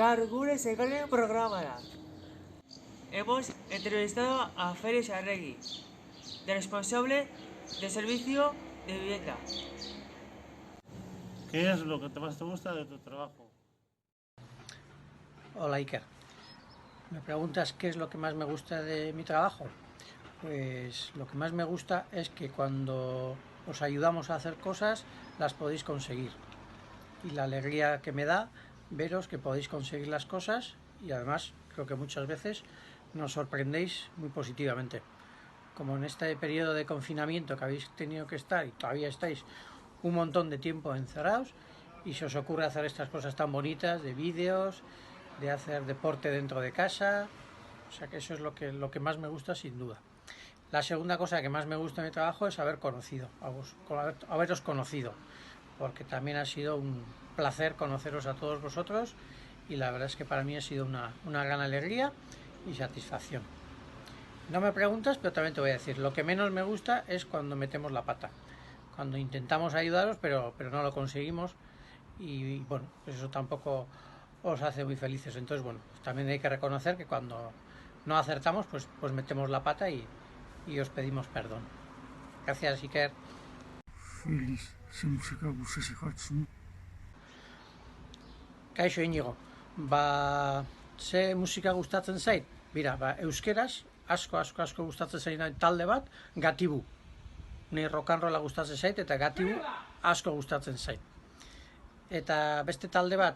Gaur gure seigarren programa da. Hemos entrevistado a Félix Arregui, de responsable de servicio de vivienda. ¿Qué es lo que más te gusta de tu trabajo? Hola Iker, me preguntas qué es lo que más me gusta de mi trabajo. Pues lo que más me gusta es que cuando os ayudamos a hacer cosas las podéis conseguir, y la alegría que me da veros que podéis conseguir las cosas, y además creo que muchas veces nos sorprendéis muy positivamente, como en este periodo de confinamiento que habéis tenido que estar y todavía estáis un montón de tiempo encerrados, y se os ocurre hacer estas cosas tan bonitas de vídeos, de hacer deporte dentro de casa. O sea que eso es lo que más me gusta, sin duda. La segunda cosa que más me gusta de mi trabajo es haberos conocido, porque también ha sido un placer conoceros a todos vosotros, y la verdad es que para mí ha sido una gran alegría y satisfacción. No me preguntas, pero también te voy a decir, lo que menos me gusta es cuando metemos la pata, cuando intentamos ayudaros pero no lo conseguimos, y bueno, pues eso tampoco os hace muy felices. Entonces bueno, también hay que reconocer que cuando no acertamos pues metemos la pata y os pedimos perdón. Gracias, Iker. Feliz, ze musika gustatzen jartzen. Kaixo Inigo, ze musika gustatzen zait? Bira, euskeraz asko gustatzen zait talde bat, Gatibu. Ni rock and rolla gustatzen zait eta Gatibu asko gustatzen zait. Eta beste talde bat,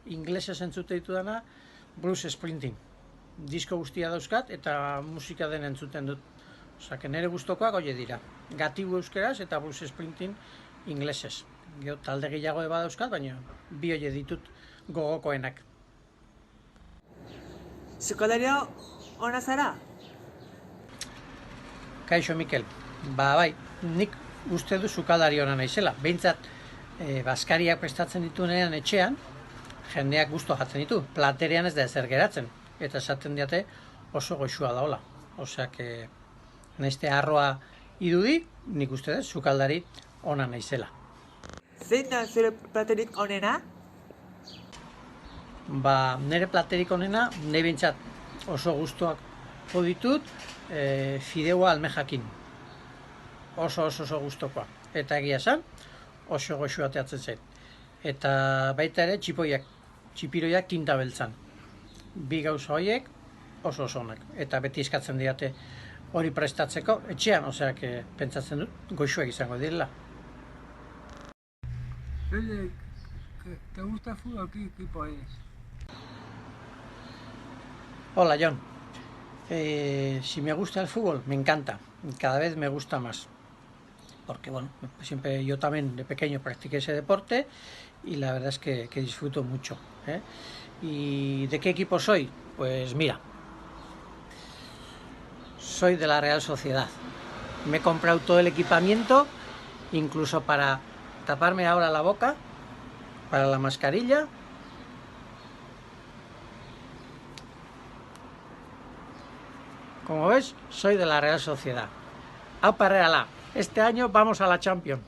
inglesez entzute ditudana, Bruce Springsteen. Disko guztia dauzkat eta musika den entzuten dut. Osea, que nire gustokoak hoe dira. Gatibu euskeraz eta Bruce Springsteen inglesez. Gero talde gehiago badauzkat, baina bi hoe ditut gogokoenak. Sukaldaria ona zara? Kaixo Mikel, bai, nik uste du sukaldari ona naizela. Behintzat, bazkariak prestatzen dituenean etxean, jendeak gusto jatzen ditu. Platerean ez da ezer geratzen, eta esaten diate oso goxua daola. Osea, que naizte arroa idudi, nik uste dut sukaldari ona naizela. Zein da zure platerik onena? Nire platerik onena, nahi bintzat oso gustuak ditut, fideua almejakin. Oso gustokoa. Eta egia esan, oso goxua ateatzen zait. Eta baita ere txipiroiak tinta beltzan. Bi gauza horiek oso onak. Eta beti eskatzen diate hori prestatzeko etxean, osea, pentsatzen dut goxuak izango direla. ¿Te gusta el fútbol? ¿Qué equipo es? Hola John, si me gusta el fútbol, me encanta, cada vez me gusta más, porque bueno, siempre yo también de pequeño practiqué ese deporte y la verdad es que disfruto mucho, ¿eh? ¿Y de qué equipo soy? Pues mira, soy de la Real Sociedad. Me he comprado todo el equipamiento, incluso para taparme ahora la boca, para la mascarilla. Como ves, soy de la Real Sociedad. ¡Aupa Reala! Este año vamos a la Champions.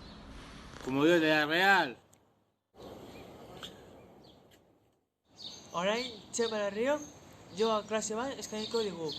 Como Dios de la Real. Orain, Txema Herriok, joa klase bat eskainiko digu.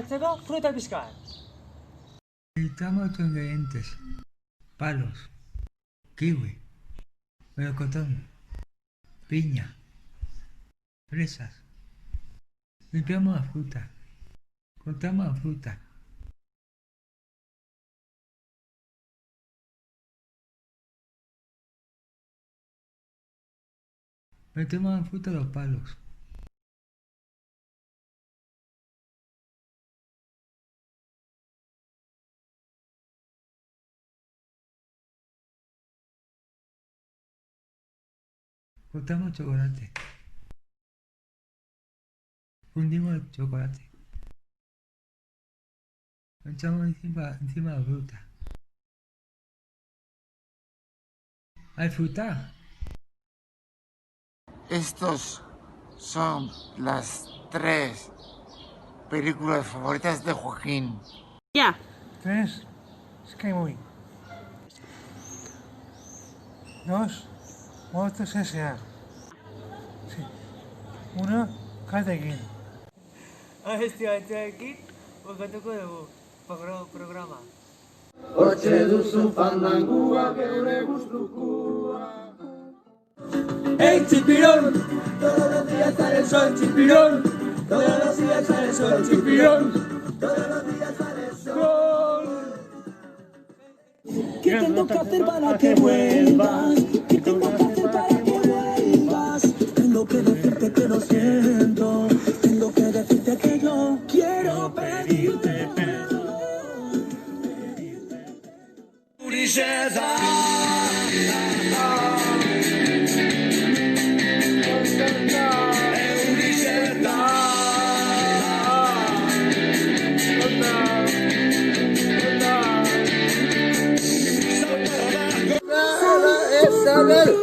hartzeko fruta pizkat. Necesitamos otros ingredientes. Palos, kiwi, melocotón, piña, fresas. Limpiamos la fruta. Cortamos la fruta. Metemos la fruta a los palos. Cortamos chocolate. Fundimos el chocolate. Lo echamos encima de la fruta. ¡Hay fruta! Estos son las 3 películas favoritas de Joaquín. Ya. 3. Sky Movie. 2. Monsters S.A. Sí. 1. Karate Kid. Hostia, bukatuko dugu programa. ¡Hey, chipirón! Todos los días sale el sol, chipirón. Todos los días sale el sol, chipirón. Todos los días sale el sol. ¿Qué tengo que hacer para que vuelvas? ¿Qué tengo que hacer para que vuelvas? Tengo que decirte que lo siento. Tengo que decirte que yo quiero pedirte perdón.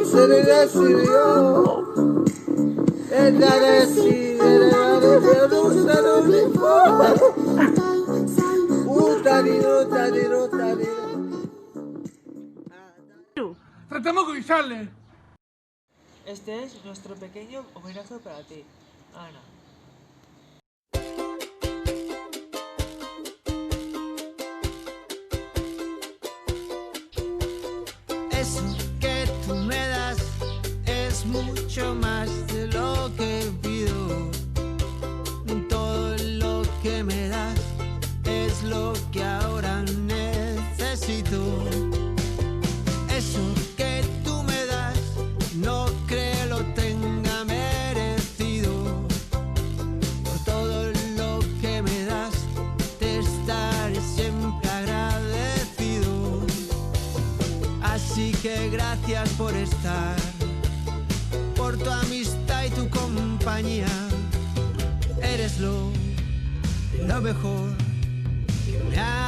Se le decidió. Ella decidió, no se lo importa. Tanino. ¡Tratamos con guisarle! Este es nuestro pequeño homenaje para ti, Ana. Eso que tú me das es mucho más de lo que pido. Todo lo que me das es lo que ahora necesito. Eso que tú me das no creo lo tenga merecido. Por todo lo que me das te estaré siempre agradecido. Así que gracias por estar, por tu amistad y tu compañía. Eres lo mejor que me ha